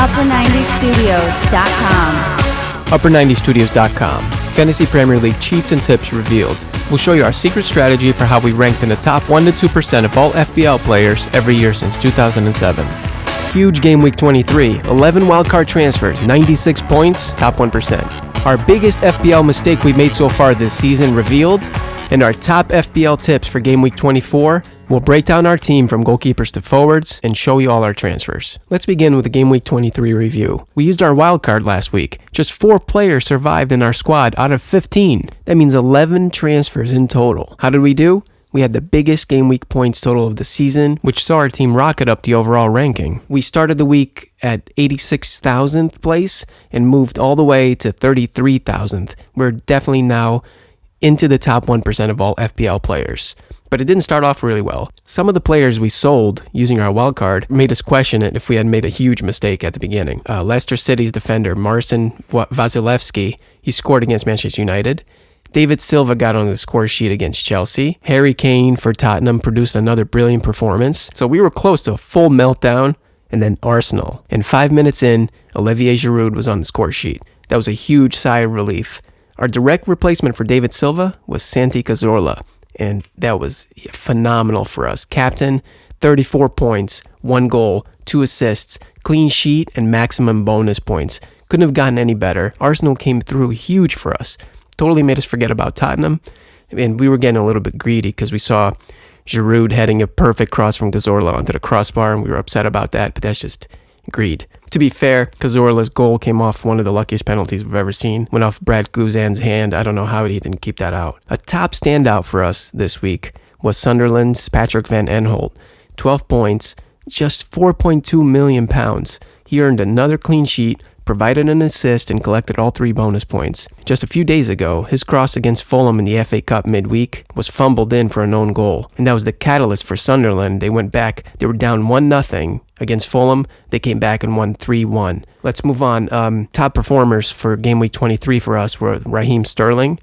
upper90studios.com. upper90studios.com. Fantasy Premier League cheats and tips revealed. We'll show you our secret strategy for how we ranked in the top 1 to 2% of all FPL players every year since 2007. Huge Game Week 23, 11 wildcard transfers, 96 points, top 1%. Our biggest FPL mistake we've made so far this season revealed, and our top FPL tips for Game Week 24. We'll break down our team from goalkeepers to forwards and show you all our transfers. Let's begin with the Game Week 23 review. We used our wildcard last week. Just 4 players survived in our squad out of 15. That means 11 transfers in total. How did we do? We had the biggest Game Week points total of the season, which saw our team rocket up the overall ranking. We started the week at 86,000th place and moved all the way to 33,000th. We're definitely now into the top 1% of all FPL players. But it didn't start off really well. Some of the players we sold using our wildcard made us question it if we had made a huge mistake at the beginning. Leicester City's defender, Marcin Vasilevsky, he scored against Manchester United. David Silva got on the score sheet against Chelsea. Harry Kane for Tottenham produced another brilliant performance. So we were close to a full meltdown, and then Arsenal. And 5 minutes in, Olivier Giroud was on the score sheet. That was a huge sigh of relief. Our direct replacement for David Silva was Santi Cazorla, and that was phenomenal for us. Captain, 34 points, 1 goal, 2 assists, clean sheet, and maximum bonus points. Couldn't have gotten any better. Arsenal came through huge for us. Totally made us forget about Tottenham, and we were getting a little bit greedy because we saw Giroud heading a perfect cross from Cazorla onto the crossbar, and we were upset about that, but that's just greed. To be fair, Cazorla's goal came off one of the luckiest penalties we've ever seen. Went off Brad Guzan's hand. I don't know how he didn't keep that out. A top standout for us this week was Sunderland's Patrick Van Aanholt. 12 points, just £4.2 million. He earned another clean sheet, provided an assist, and collected all 3 bonus points. Just a few days ago, his cross against Fulham in the FA Cup midweek was fumbled in for an own goal, and that was the catalyst for Sunderland. They went back. They were down 1-0 against Fulham. They came back and won 3-1. Let's move on. Top performers for Game Week 23 for us were Raheem Sterling,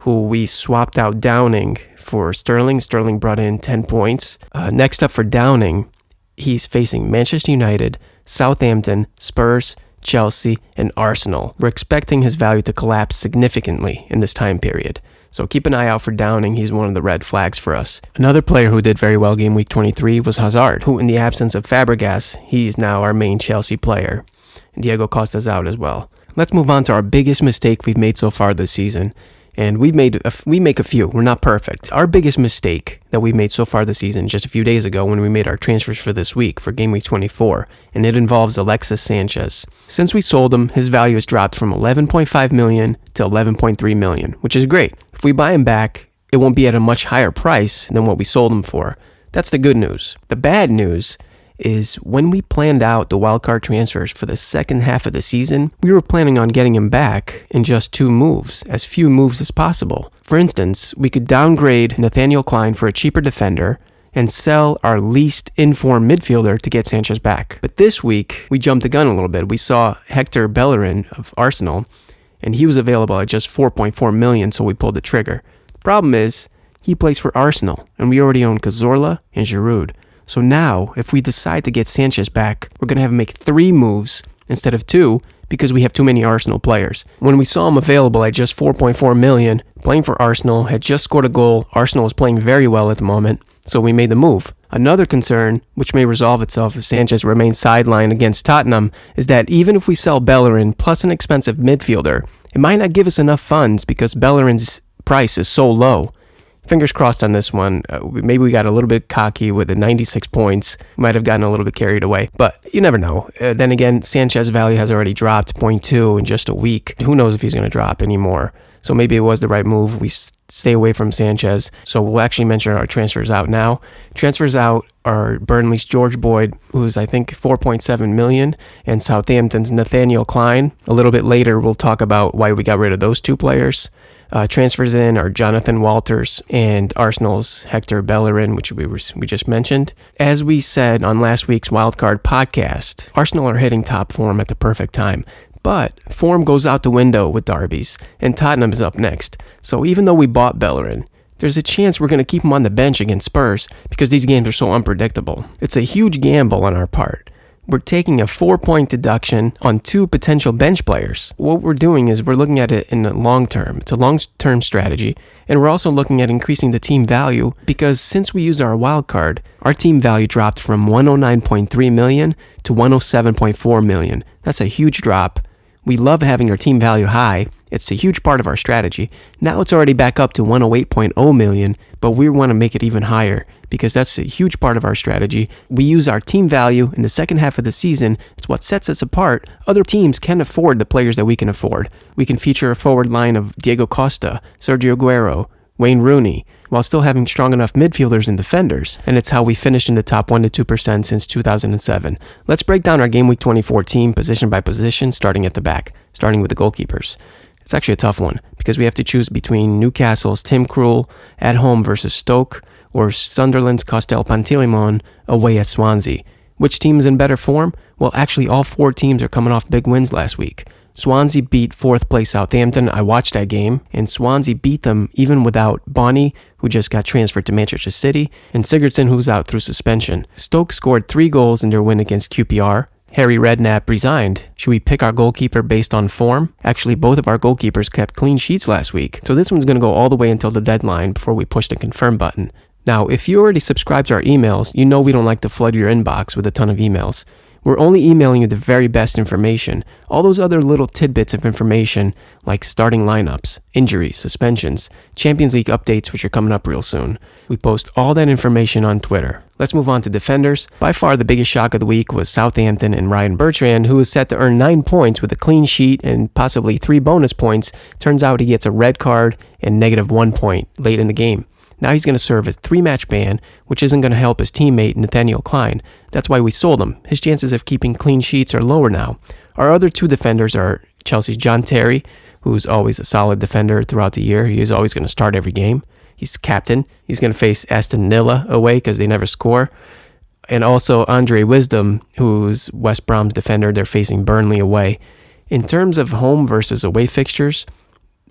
who we swapped out Downing for Sterling. Sterling brought in 10 points. Next up for Downing, he's facing Manchester United, Southampton, Spurs, Chelsea, and Arsenal. We're expecting his value to collapse significantly in this time period. So keep an eye out for Downing. He's one of the red flags for us. Another player who did very well Game Week 23 was Hazard, who in the absence of Fabregas, he's now our main Chelsea player. And Diego Costa's out as well. Let's move on to our biggest mistake we've made so far this season. And we make a few. We're not perfect. Our biggest mistake that we made so far this season, just a few days ago when we made our transfers for this week for Game Week 24, and it involves Alexis Sanchez. Since we sold him, his value has dropped from $11.5 million to $11.3 million, which is great. If we buy him back, it won't be at a much higher price than what we sold him for. That's the good news. The bad news is when we planned out the wildcard transfers for the second half of the season, we were planning on getting him back in just 2 moves, as few moves as possible. For instance, we could downgrade Nathaniel Klein for a cheaper defender and sell our least informed midfielder to get Sanchez back. But this week, we jumped the gun a little bit. We saw Hector Bellerin of Arsenal, and he was available at just $4.4 million, so we pulled the trigger. The problem is, he plays for Arsenal, and we already own Cazorla and Giroud. So now, if we decide to get Sanchez back, we're going to have to make 3 moves instead of 2 because we have too many Arsenal players. When we saw him available at just $4.4 million, playing for Arsenal, had just scored a goal. Arsenal is playing very well at the moment, so we made the move. Another concern, which may resolve itself if Sanchez remains sidelined against Tottenham, is that even if we sell Bellerin plus an expensive midfielder, it might not give us enough funds because Bellerin's price is so low. Fingers crossed on this one. Maybe we got a little bit cocky with the 96 points. Might have gotten a little bit carried away, but you never know. Then again, Sanchez's value has already dropped 0.2 in just a week. Who knows if he's going to drop anymore? So maybe it was the right move. We stay away from Sanchez. So we'll actually mention our transfers out now. Transfers out are Burnley's George Boyd, who's I think $4.7 million, and Southampton's Nathaniel Klein. A little bit later, we'll talk about why we got rid of those 2 players. Transfers in are Jonathan Walters and Arsenal's Hector Bellerin, which we just mentioned. As we said on last week's Wildcard podcast, Arsenal are hitting top form at the perfect time. But form goes out the window with derbies, and Tottenham is up next. So even though we bought Bellerin, there's a chance we're going to keep him on the bench against Spurs because these games are so unpredictable. It's a huge gamble on our part. we're taking a 4-point deduction on 2 potential bench players. What we're doing is we're looking at it in the long term. It's a long-term strategy, and we're also looking at increasing the team value because since we use our wild card, our team value dropped from 109.3 million to 107.4 million. That's a huge drop. We love having our team value high. It's a huge part of our strategy. Now it's already back up to 108.0 million, but we want to make it even higher because that's a huge part of our strategy. We use our team value in the second half of the season. It's what sets us apart. Other teams can afford the players that we can afford. We can feature a forward line of Diego Costa, Sergio Aguero, Wayne Rooney, while still having strong enough midfielders and defenders, and it's how we finished in the top 1% to 2% since 2007. Let's break down our Gameweek 24 team position by position, starting at the back, starting with the goalkeepers. It's actually a tough one because we have to choose between Newcastle's Tim Krul at home versus Stoke or Sunderland's Costel Pantilimon away at Swansea. Which team is in better form? Well, actually all 4 teams are coming off big wins last week. Swansea beat 4th place Southampton. I watched that game, and Swansea beat them even without Bonnie, who just got transferred to Manchester City, and Sigurdsson, who's out through suspension. Stoke scored 3 goals in their win against QPR. Harry Redknapp resigned. Should we pick our goalkeeper based on form? Actually, both of our goalkeepers kept clean sheets last week, so this one's going to go all the way until the deadline before we push the confirm button. Now, if you already subscribe to our emails, you know we don't like to flood your inbox with a ton of emails. We're only emailing you the very best information. All those other little tidbits of information, like starting lineups, injuries, suspensions, Champions League updates, which are coming up real soon. We post all that information on Twitter. Let's move on to defenders. By far, the biggest shock of the week was Southampton and Ryan Bertrand, who was set to earn 9 points with a clean sheet and possibly 3 bonus points. Turns out he gets a red card and -1 point late in the game. Now he's going to serve a 3-match ban, which isn't going to help his teammate Nathaniel Klein. That's why we sold him. His chances of keeping clean sheets are lower now. Our other 2 defenders are Chelsea's John Terry, who's always a solid defender throughout the year. He is always going to start every game. He's captain. He's going to face Aston Villa away because they never score. And also Andre Wisdom, who's West Brom's defender. They're facing Burnley away. In terms of home versus away fixtures,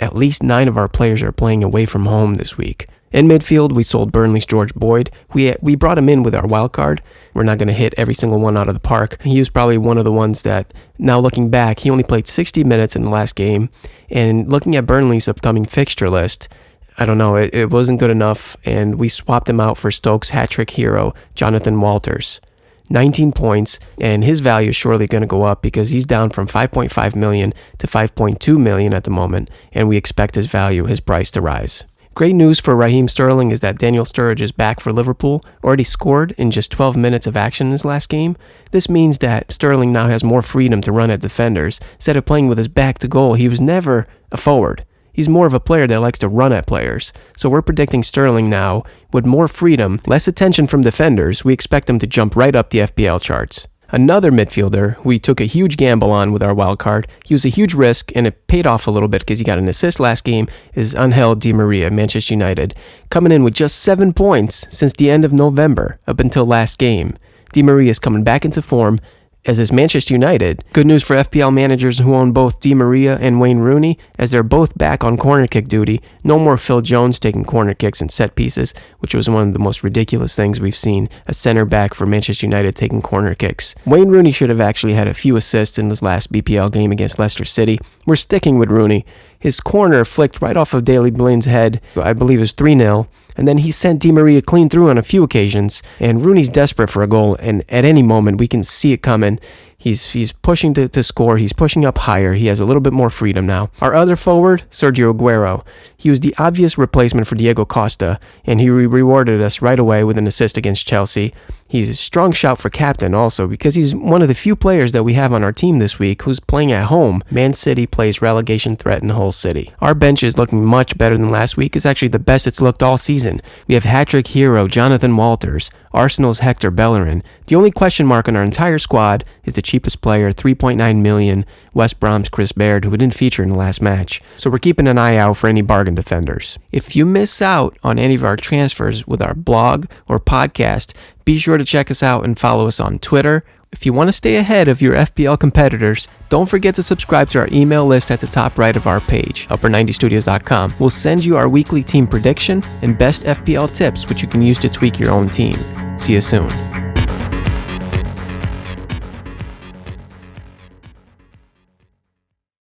at least 9 of our players are playing away from home this week. In midfield, we sold Burnley's George Boyd. We brought him in with our wild card. We're not going to hit every single one out of the park. He was probably one of the ones that, now looking back, he only played 60 minutes in the last game. And looking at Burnley's upcoming fixture list, I don't know, it wasn't good enough. And we swapped him out for Stoke's hat-trick hero, Jonathan Walters. 19 points, and his value is surely going to go up because he's down from 5.5 million to 5.2 million at the moment, and we expect his price to rise. Great news for Raheem Sterling is that Daniel Sturridge is back for Liverpool, already scored in just 12 minutes of action in his last game. This means that Sterling now has more freedom to run at defenders. Instead of playing with his back to goal, he was never a forward. He's more of a player that likes to run at players. So we're predicting Sterling now, with more freedom, less attention from defenders, we expect him to jump right up the FPL charts. Another midfielder we took a huge gamble on with our wild card, he was a huge risk and it paid off a little bit because he got an assist last game, is Angel Di Maria, Manchester United, coming in with just 7 points since the end of November up until last game. Di Maria is coming back into form, as is Manchester United. Good news for FPL managers who own both Di Maria and Wayne Rooney, as they're both back on corner kick duty. No more Phil Jones taking corner kicks and set pieces, which was one of the most ridiculous things we've seen, a center back for Manchester United taking corner kicks. Wayne Rooney should have actually had a few assists in his last BPL game against Leicester City. We're sticking with Rooney. His corner flicked right off of Daley Blind's head, I believe it was 3-0, and then he sent Di Maria clean through on a few occasions, and Rooney's desperate for a goal, and at any moment we can see it coming. He's pushing to score. He's pushing up higher. He has a little bit more freedom now. Our other forward, Sergio Aguero. He was the obvious replacement for Diego Costa, and he rewarded us right away with an assist against Chelsea. He's a strong shout for captain also because he's one of the few players that we have on our team this week who's playing at home. Man City plays relegation threat in Hull City. Our bench is looking much better than last week. It's actually the best it's looked all season. We have hat-trick hero Jonathan Walters, Arsenal's Hector Bellerin. The only question mark on our entire squad is the cheapest player, 3.9 million, West Brom's Chris Baird, who didn't feature in the last match. So we're keeping an eye out for any bargain defenders. If you miss out on any of our transfers with our blog or podcast, be sure to check us out and follow us on Twitter. If you want to stay ahead of your FPL competitors, don't forget to subscribe to our email list at the top right of our page, upper90studios.com. We'll send you our weekly team prediction and best FPL tips, which you can use to tweak your own team. See you soon.